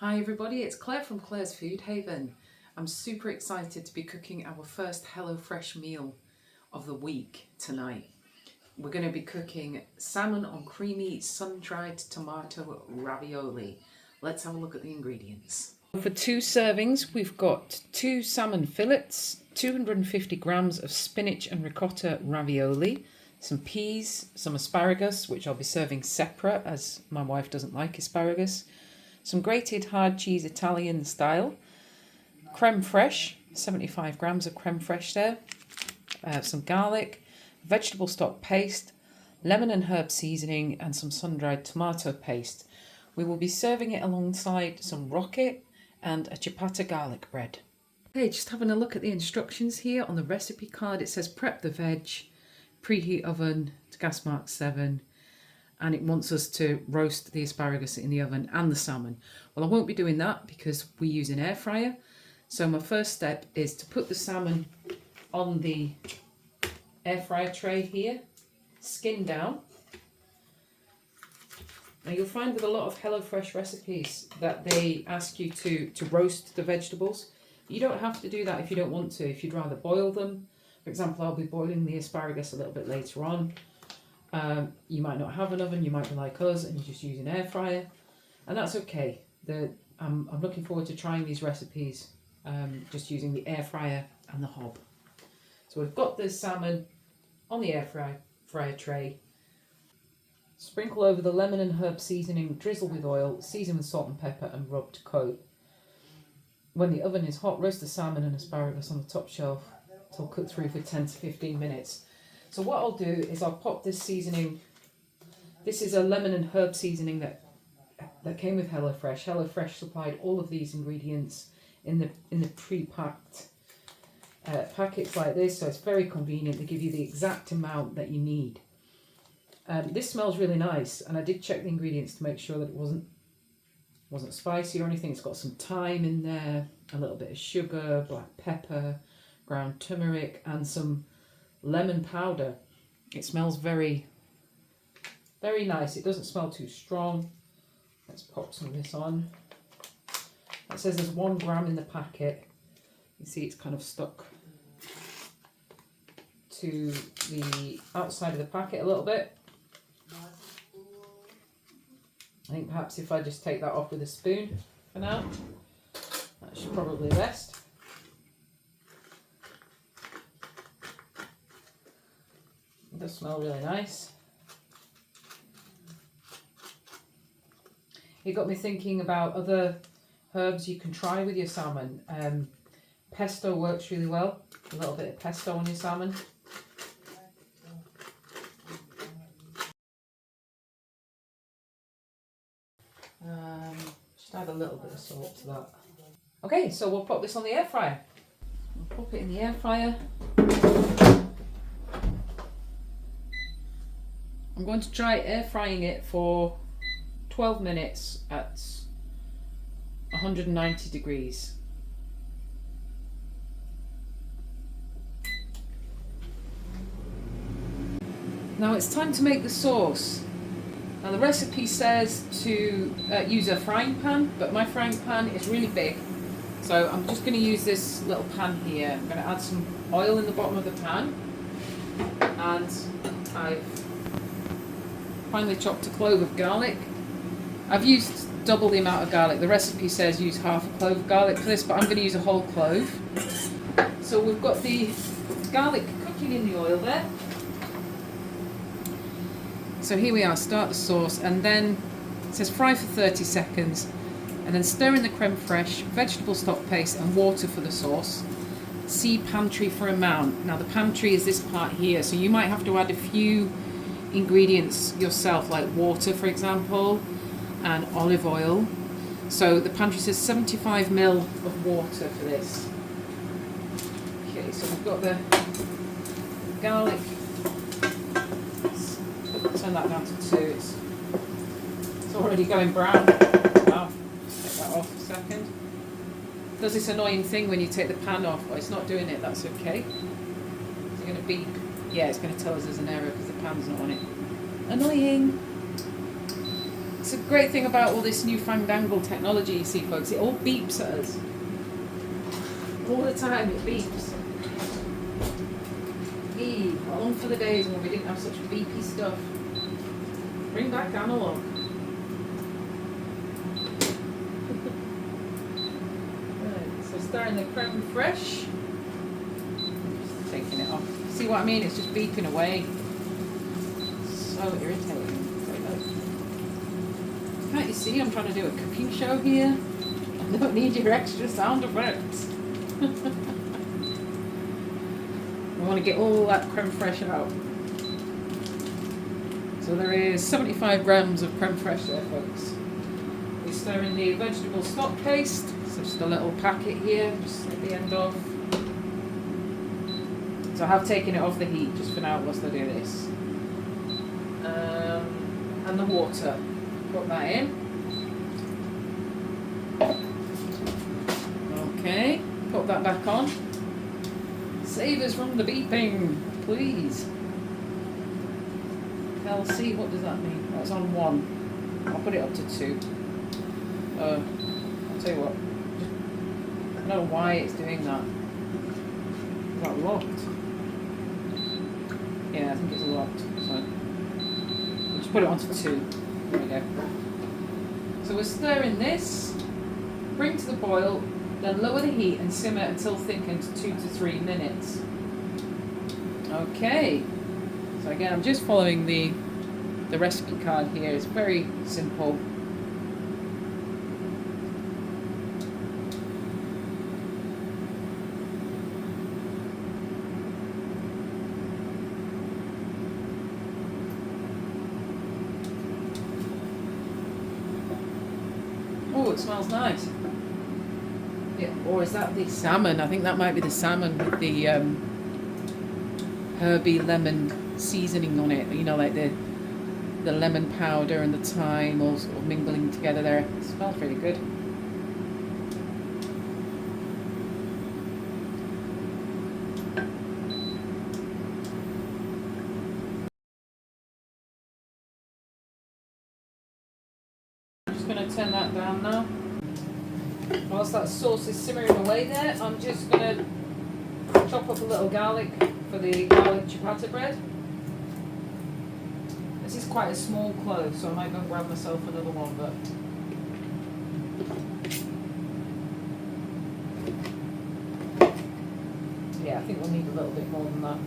Hi everybody, it's Claire from Claire's Food Haven. I'm super excited to be cooking our first HelloFresh meal of the week tonight. We're going to be cooking salmon on creamy sun-dried tomato ravioli. Let's have a look at the ingredients. For 2 servings, we've got 2 salmon fillets, 250 grams of spinach and ricotta ravioli, some peas, some asparagus, which I'll be serving separate as my wife doesn't like asparagus, some grated hard cheese Italian style, creme fraiche, 75 grams of creme fraiche there, some garlic, vegetable stock paste, lemon and herb seasoning, and some sun-dried tomato paste. We will be serving it alongside some rocket and a ciabatta garlic bread. Okay, just having a look at the instructions here on the recipe card. It says prep the veg, preheat oven to gas mark 7, and it wants us to roast the asparagus in the oven and the salmon. Well, I won't be doing that because we use an air fryer. So my first step is to put the salmon on the air fryer tray here, skin down. Now you'll find with a lot of HelloFresh recipes that they ask you to roast the vegetables. You don't have to do that if you don't want to. If you'd rather boil them, for example, I'll be boiling the asparagus a little bit later on. You might not have an oven, you might be like us and you just use an air fryer, and that's okay. I'm looking forward to trying these recipes just using the air fryer and the hob. So we've got the salmon on the air fryer tray. Sprinkle over the lemon and herb seasoning, drizzle with oil, season with salt and pepper and rub to coat. When the oven is hot, roast the salmon and asparagus on the top shelf till cooked through for 10 to 15 minutes. So what I'll do is I'll pop this seasoning. This is a lemon and herb seasoning that came with HelloFresh. HelloFresh supplied all of these ingredients in the pre-packed packets like this, so it's very convenient. They give you the exact amount that you need. This smells really nice, and I did check the ingredients to make sure that it wasn't spicy or anything. It's got some thyme in there, a little bit of sugar, black pepper, ground turmeric, and some lemon powder. It smells very, very nice. It doesn't smell too strong. Let's pop some of this on. It says there's 1 gram in the packet. You see it's kind of stuck to the outside of the packet a little bit. I think perhaps if I just take that off with a spoon for now, that's probably best. It does smell really nice. It got me thinking about other herbs you can try with your salmon. Pesto works really well. A little bit of pesto on your salmon. Just add a little bit of salt to that. Okay, so we'll pop this on the air fryer. We'll pop it in the air fryer. I'm going to try air frying it for 12 minutes at 190 degrees. Now it's time to make the sauce. Now the recipe says to use a frying pan, but my frying pan is really big. So I'm just going to use this little pan here. I'm going to add some oil in the bottom of the pan. And I've finely chopped a clove of garlic. I've used double the amount of garlic. The recipe says use half a clove of garlic for this, but I'm going to use a whole clove. So we've got the garlic cooking in the oil there. So here we are, start the sauce, and then it says fry for 30 seconds, and then stir in the creme fraiche, vegetable stock paste and water for the sauce. See pantry for amount. Now the pantry is this part here, so you might have to add a few ingredients yourself, like water for example, and olive oil. So the pantry says 75 ml of water for this. Okay, so we've got the garlic. Turn that down to 2. It's already going brown. Wow. Take that off a second. It does this annoying thing when you take the pan off, but it's not doing it. That's okay. It's going to beep. Yeah, it's going to tell us there's an error because the pan's not on it. Annoying. It's a great thing about all this newfangled technology, you see, folks. It all beeps at us. All the time it beeps. Long for the days when we didn't have such beepy stuff. Bring back analog. Right, so starting the creme fraiche. Just taking it off. See what I mean? It's just beeping away. So irritating. Can't you see I'm trying to do a cooking show here? I don't need your extra sound effects. I want to get all that creme fraiche out. So there is 75 grams of creme fraiche there, folks. We stir in the vegetable stock paste. So just a little packet here, just at the end off. So I have taken it off the heat just for now whilst I do this. And the water. Put that in. Okay, put that back on. Save us from the beeping, please. LC, what does that mean? That's on 1. I'll put it up to 2. I'll tell you what. I don't know why it's doing that. Is that locked? Yeah, I think it's locked. So I'll just put it onto 2. There we go. So we're stirring this, bring to the boil, then lower the heat and simmer until thickened 2 to 3 minutes. Okay. So again, I'm just following the recipe card here. It's very simple. Oh, it smells nice. Yeah, or is that the salmon? I think that might be the salmon with the herby lemon seasoning on it. You know, like the lemon powder and the thyme all sort of mingling together there. It smells really good. I'm just going to turn that down now. Whilst that sauce is simmering away there, I'm just going to chop up a little garlic for the garlic ciabatta bread. This is quite a small clove, so I might go and grab myself another one, but yeah, I think we'll need a little bit more than that.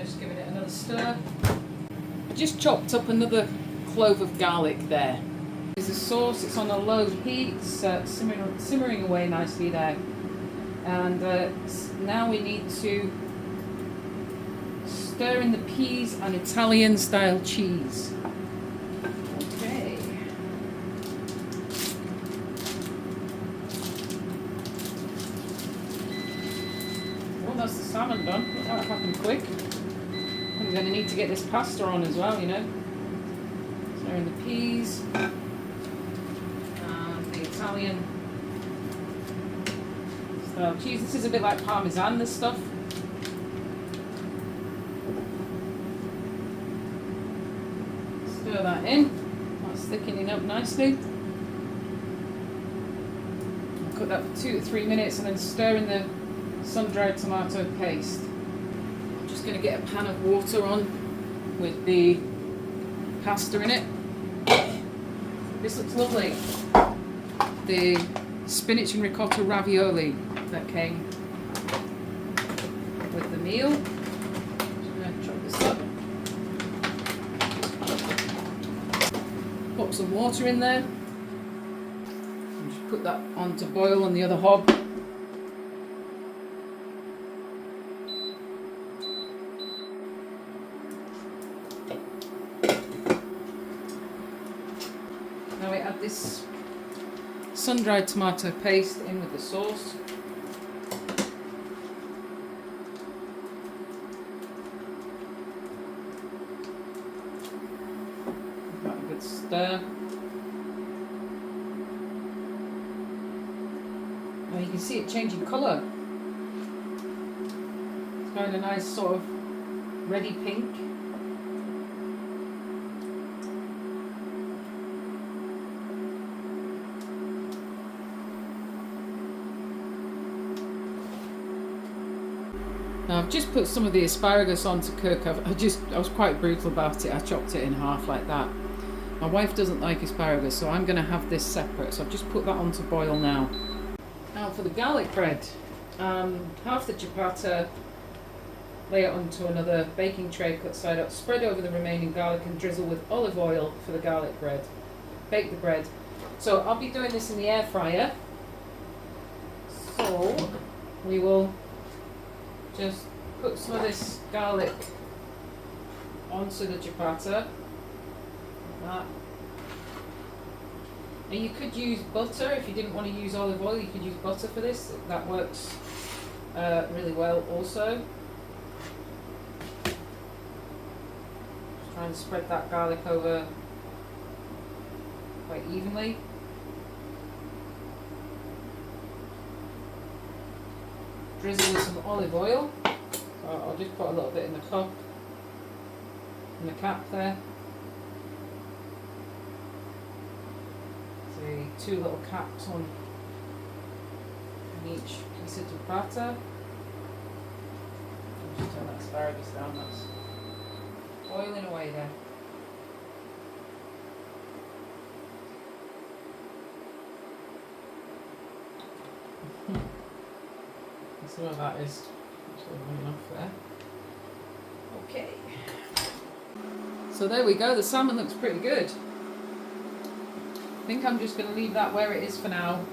Just giving it another stir. I just chopped up another clove of garlic there. There's a sauce, it's on a low heat, it's simmering away nicely there. And now we need to stir in the peas and Italian style cheese. Okay. Well, that's the salmon done. That happened quick. I'm going to need to get this pasta on as well, you know. Stir in the peas and the Italian style cheese. This is a bit like Parmesan, this stuff. Stir that in. That's thickening up nicely. Cook that for 2 to 3 minutes and then stir in the sun-dried tomato paste. Going to get a pan of water on with the pasta in it. This looks lovely. The spinach and ricotta ravioli that came with the meal. Just going to chop this up. Pop some water in there. And just put that on to boil on the other hob. Now we add this sun-dried tomato paste in with the sauce. Give that a good stir. Now you can see it changing colour. It's going a nice sort of reddy pink. Now I've just put some of the asparagus on to cook. I was quite brutal about it. I chopped it in half like that. My wife doesn't like asparagus, so I'm going to have this separate. So I've just put that on to boil now. Now for the garlic bread. Half the ciabatta, lay it onto another baking tray, cut side up, spread over the remaining garlic and drizzle with olive oil for the garlic bread. Bake the bread. So I'll be doing this in the air fryer. So we will just put some of this garlic onto the ciabatta, like that. And you could use butter if you didn't want to use olive oil. You could use butter for this. That works really well also. Just try and spread that garlic over quite evenly. Drizzle with some olive oil. So I'll just put a little bit in the cup, in the cap there. See, 2 little caps on each piece of ciabatta. Just turn that asparagus down, that's boiling away there. Some of that is actually running off there. Okay. So there we go, the salmon looks pretty good. I think I'm just going to leave that where it is for now.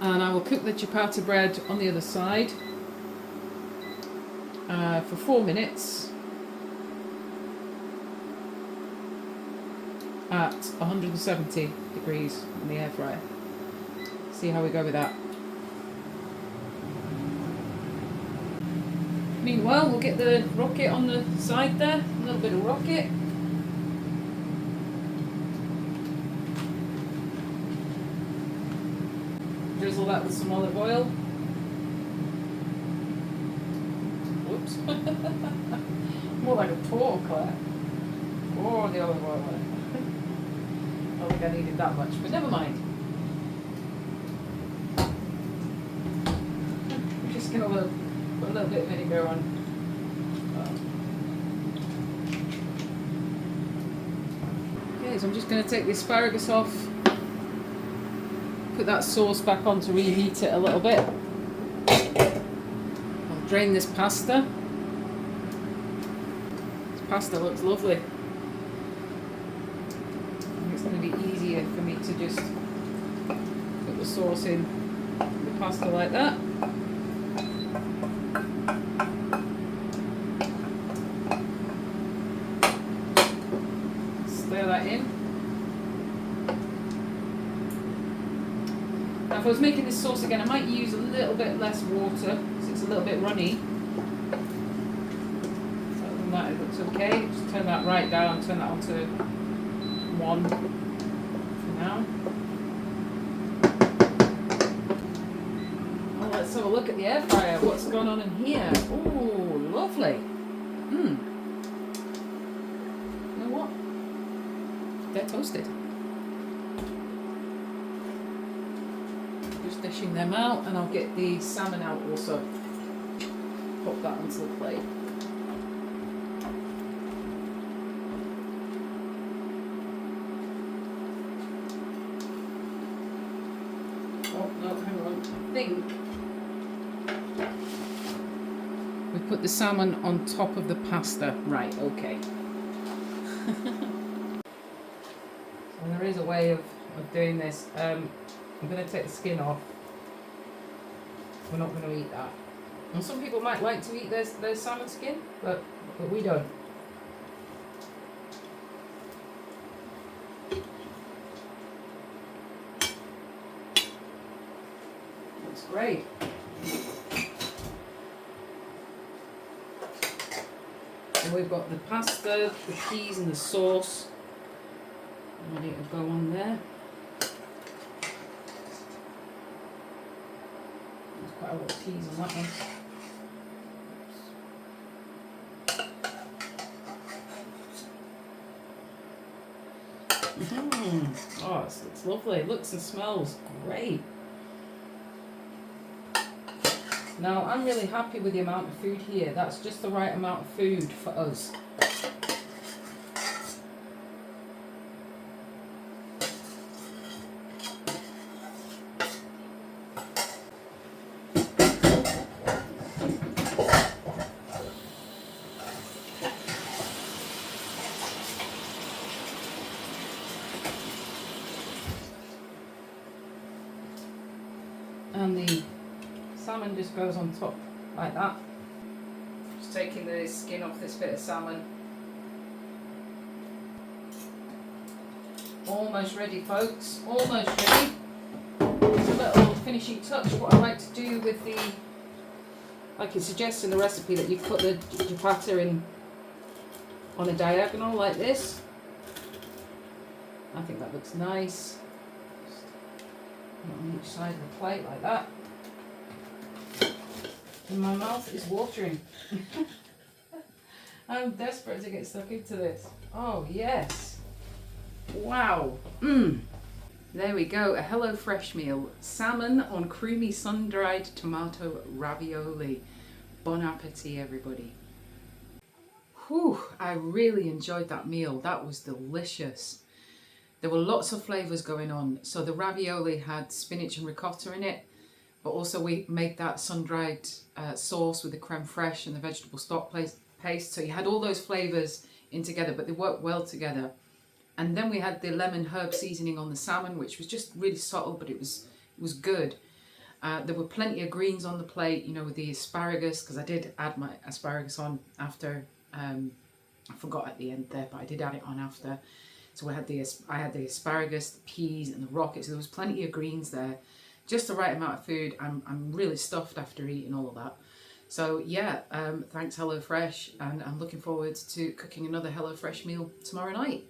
And I will cook the ciabatta bread on the other side for 4 minutes at 170 degrees in the air fryer. See how we go with that. Meanwhile, we'll get the rocket on the side there, a little bit of rocket. Drizzle that with some olive oil. Whoops. More like a pour, Claire. Pour the olive oil in. I don't think I needed that much, but never mind. I'm just going to put a little bit of vinegar on. Okay, so I'm just going to take the asparagus off, put that sauce back on to reheat it a little bit. I'll drain this pasta. This pasta looks lovely. I think it's going to be easier for me to just put the sauce in the pasta like that. Stir that in. Now if I was making this sauce again, I might use a little bit less water because it's a little bit runny. Other than that, it looks okay. Just turn that right down, turn that on to 1 for now. Oh, let's have a look at the air fryer. What's going on in here? Oh, lovely. You know what? They're toasted. Just dishing them out, and I'll get the salmon out also. Pop that onto the plate. Oh no, hang on. I think we put the salmon on top of the pasta. Right, okay. So there is a way of doing this. I'm going to take the skin off. We're not going to eat that. And some people might like to eat their salmon skin, but we don't. Looks great. And we've got the pasta, the cheese and the sauce ready to go on there. quite a lot of peas on that one. Oh, it's lovely. It looks and smells great. Now, I'm really happy with the amount of food here. That's just the right amount of food for us. And the salmon just goes on top like that. Just taking the skin off this bit of salmon. Almost ready, folks. Almost ready. It's a little finishing touch. What I like to do with the, like it suggests in the recipe, that you put the chapata in on a diagonal like this. I think that looks nice. On each side of the plate like that. And my mouth is watering. I'm desperate to get stuck into this. Oh yes. Wow. There we go, a HelloFresh meal. Salmon on creamy sun-dried tomato ravioli. Bon appetit, everybody. Whew, I really enjoyed that meal. That was delicious. There were lots of flavours going on. So the ravioli had spinach and ricotta in it, but also we made that sun-dried sauce with the creme fraiche and the vegetable stock paste. So you had all those flavours in together, but they worked well together. And then we had the lemon herb seasoning on the salmon, which was just really subtle, but it was good. There were plenty of greens on the plate, you know, with the asparagus, because I did add my asparagus on after. I forgot at the end there, but I did add it on after. So I had the asparagus, the peas, and the rockets. So there was plenty of greens there, just the right amount of food. I'm really stuffed after eating all of that. So yeah, thanks HelloFresh, and I'm looking forward to cooking another HelloFresh meal tomorrow night.